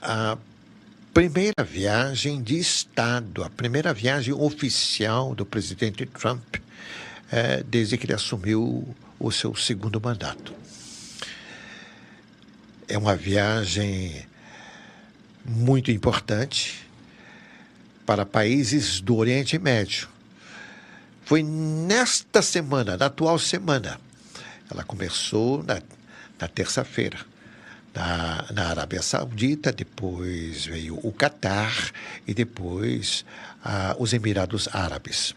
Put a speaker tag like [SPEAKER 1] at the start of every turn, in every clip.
[SPEAKER 1] A primeira viagem de Estado, a primeira viagem oficial do presidente Trump, desde que ele assumiu o seu segundo mandato. É uma viagem muito importante para países do Oriente Médio. Foi nesta semana, na atual semana, ela começou na terça-feira, na Arábia Saudita, depois veio o Catar e depois os Emirados Árabes.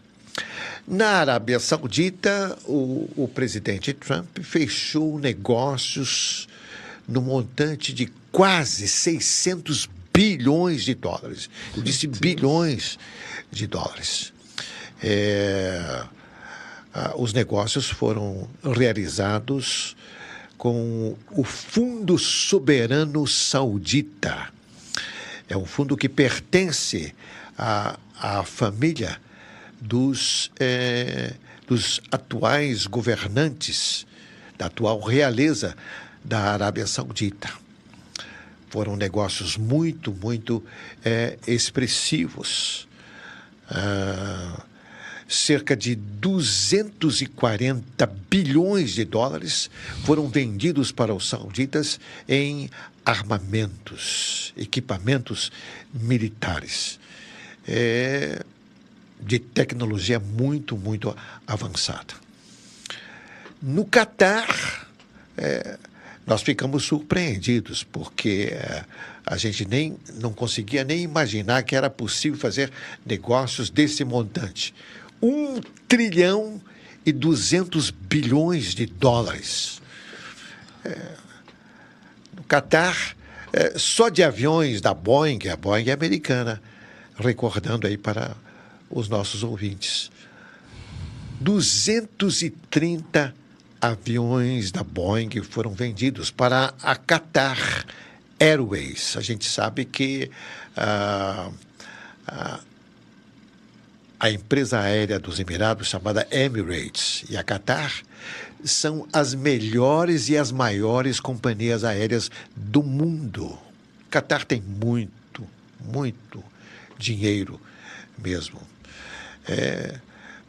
[SPEAKER 1] Na Arábia Saudita, o presidente Trump fechou negócios no montante de quase 600 bilhões de dólares. Eu disse bilhões de dólares. Os negócios foram realizados com o Fundo Soberano Saudita. É um fundo que pertence à família dos atuais governantes, da atual realeza da Arábia Saudita. Foram negócios muito, muito expressivos. Cerca de 240 bilhões de dólares foram vendidos para os sauditas em armamentos, equipamentos militares, de tecnologia muito, muito avançada. No Catar, nós ficamos surpreendidos, porque a gente não conseguia nem imaginar que era possível fazer negócios desse montante. 1,2 trilhão de dólares. No Catar, só de aviões da Boeing, a Boeing é americana, recordando aí para os nossos ouvintes, 230 aviões da Boeing foram vendidos para a Qatar Airways. A gente sabe que a empresa aérea dos Emirados, chamada Emirates, e a Qatar, são as melhores e as maiores companhias aéreas do mundo. Qatar tem muito, muito dinheiro mesmo.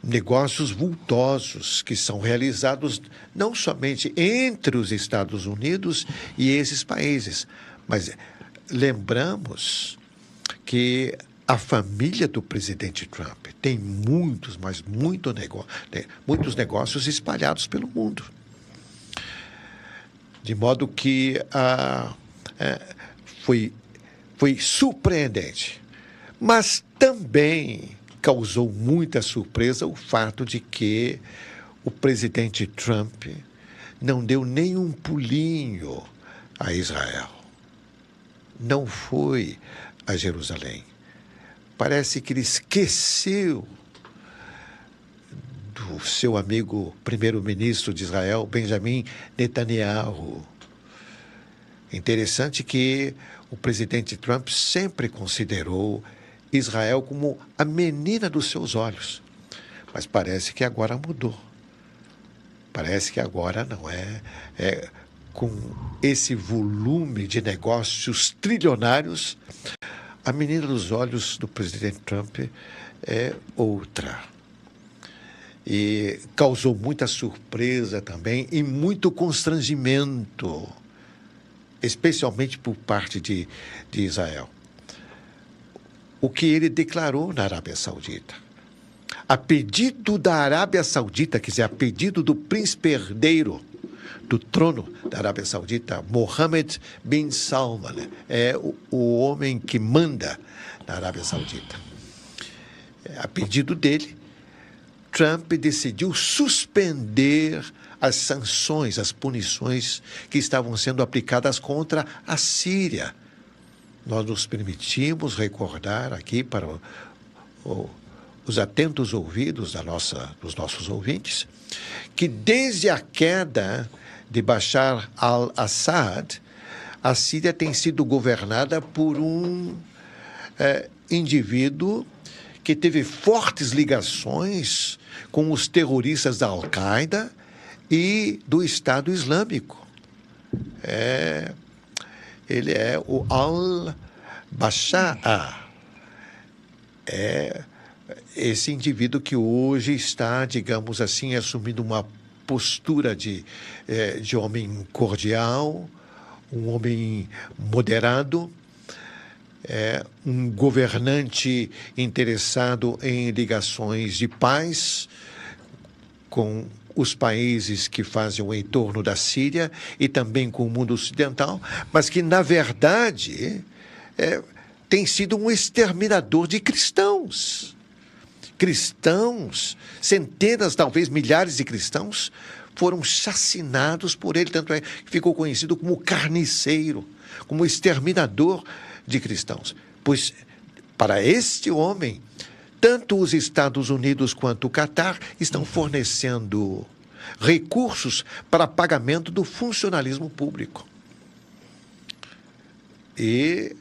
[SPEAKER 1] Negócios vultosos que são realizados não somente entre os Estados Unidos e esses países, mas lembramos que a família do presidente Trump tem muitos negócios espalhados pelo mundo. De modo que foi surpreendente. Mas também causou muita surpresa o fato de que o presidente Trump não deu nenhum pulinho a Israel. Não foi a Jerusalém. Parece que ele esqueceu do seu amigo primeiro-ministro de Israel, Benjamin Netanyahu. Interessante que o presidente Trump sempre considerou Israel como a menina dos seus olhos. Mas parece que agora mudou. Parece que agora não é com esse volume de negócios trilionários, a menina dos olhos do presidente Trump é outra. E causou muita surpresa também e muito constrangimento, especialmente por parte de Israel. O que ele declarou na Arábia Saudita. A pedido da Arábia Saudita, quer dizer, a pedido do príncipe herdeiro do trono da Arábia Saudita, Mohammed bin Salman, é o homem que manda na Arábia Saudita. A pedido dele, Trump decidiu suspender as sanções, as punições que estavam sendo aplicadas contra a Síria. Nós nos permitimos recordar aqui para os atentos ouvidos dos nossos ouvintes, que desde a queda de Bashar al-Assad, a Síria tem sido governada por um indivíduo que teve fortes ligações com os terroristas da Al-Qaeda e do Estado Islâmico. ele é o al-Bashar. É esse indivíduo que hoje está, digamos assim, assumindo uma postura de homem cordial, um homem moderado, um governante interessado em ligações de paz com os países que fazem o entorno da Síria e também com o mundo ocidental, mas que, na verdade, tem sido um exterminador de cristãos. Cristãos, centenas, talvez milhares de cristãos, foram chacinados por ele, tanto é que ficou conhecido como carniceiro, como exterminador de cristãos. Pois, para este homem, tanto os Estados Unidos quanto o Catar estão fornecendo recursos para pagamento do funcionalismo público. E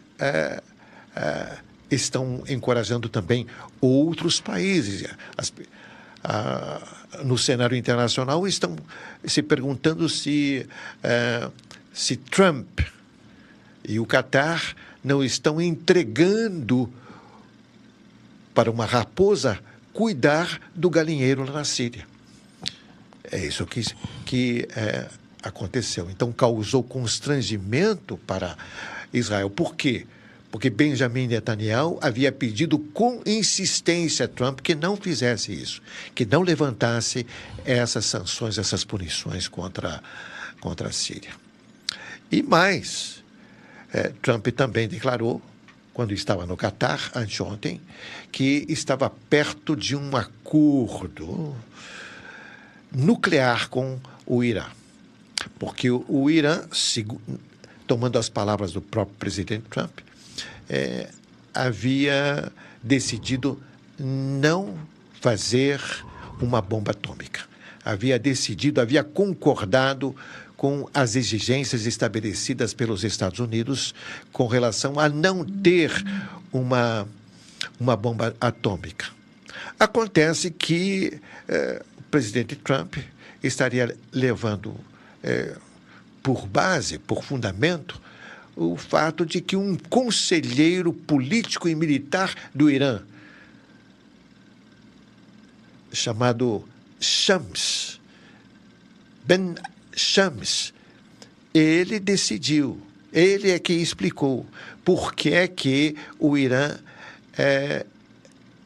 [SPEAKER 1] estão encorajando também outros países. No cenário internacional estão se perguntando se Trump e o Catar não estão entregando para uma raposa cuidar do galinheiro lá na Síria. É isso que aconteceu. Então, causou constrangimento para Israel. Por quê? Porque Benjamin Netanyahu havia pedido com insistência a Trump que não fizesse isso, que não levantasse essas sanções, essas punições contra a Síria. E mais, Trump também declarou, quando estava no Catar, anteontem, que estava perto de um acordo nuclear com o Irã. Porque o Irã, tomando as palavras do próprio presidente Trump, havia decidido não fazer uma bomba atômica. Havia concordado com as exigências estabelecidas pelos Estados Unidos com relação a não ter uma bomba atômica. Acontece que o presidente Trump estaria levando por base, por fundamento, o fato de que um conselheiro político e militar do Irã, chamado Ben Shams, ele decidiu, ele é que explicou por que é que o Irã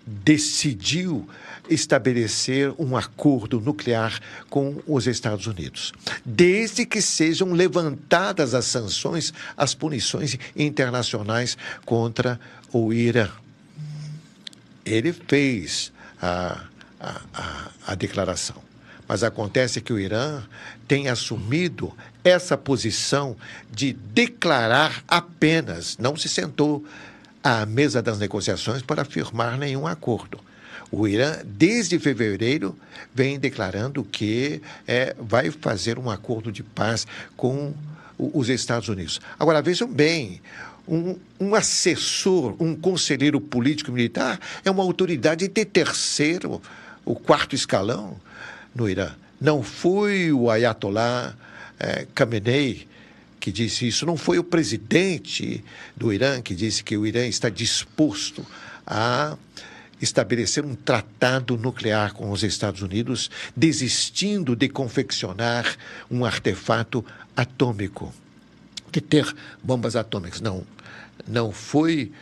[SPEAKER 1] decidiu estabelecer um acordo nuclear com os Estados Unidos, desde que sejam levantadas as sanções, as punições internacionais contra o Irã. Ele fez a declaração, mas acontece que o Irã tem assumido essa posição de declarar apenas, não se sentou à mesa das negociações para firmar nenhum acordo. O Irã, desde fevereiro, vem declarando que vai fazer um acordo de paz com os Estados Unidos. Agora, vejam bem, um assessor, um conselheiro político-militar é uma autoridade de terceiro, o quarto escalão no Irã. Não foi o Ayatollah Khamenei que disse isso, não foi o presidente do Irã que disse que o Irã está disposto a estabelecer um tratado nuclear com os Estados Unidos, desistindo de confeccionar um artefato atômico, de ter bombas atômicas. Não foi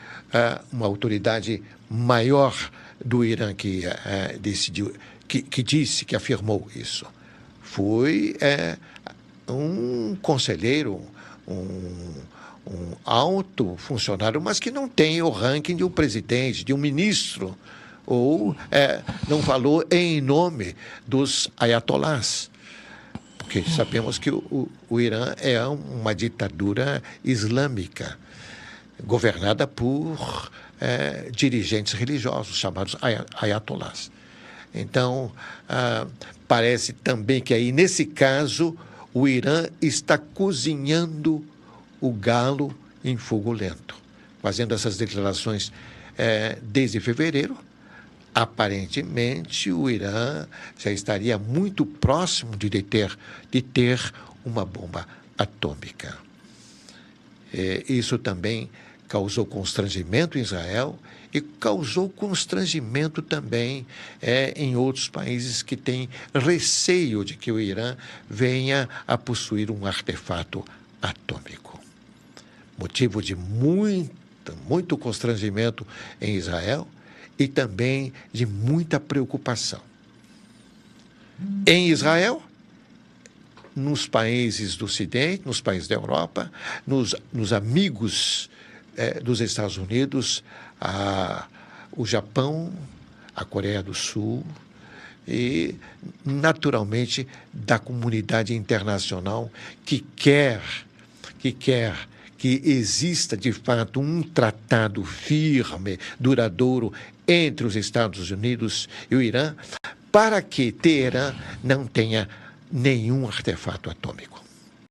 [SPEAKER 1] uma autoridade maior do Irã que decidiu, que disse, que afirmou isso. Foi um conselheiro, um alto funcionário, mas que não tem o ranking de um presidente, de um ministro, ou não falou em nome dos ayatolás, porque sabemos que o Irã é uma ditadura islâmica, governada por dirigentes religiosos, chamados ayatolás. Então, parece também que aí, nesse caso, o Irã está cozinhando o galo em fogo lento, fazendo essas declarações desde fevereiro. Aparentemente, o Irã já estaria muito próximo de ter uma bomba atômica. Isso também causou constrangimento em Israel e causou constrangimento também em outros países que têm receio de que o Irã venha a possuir um artefato atômico. Motivo de muito constrangimento em Israel e também de muita preocupação. Em Israel, nos países do Ocidente, nos países da Europa, nos amigos dos Estados Unidos, o Japão, a Coreia do Sul e, naturalmente, da comunidade internacional que quer que exista, de fato, um tratado firme, duradouro entre os Estados Unidos e o Irã, para que Teherã não tenha nenhum artefato atômico.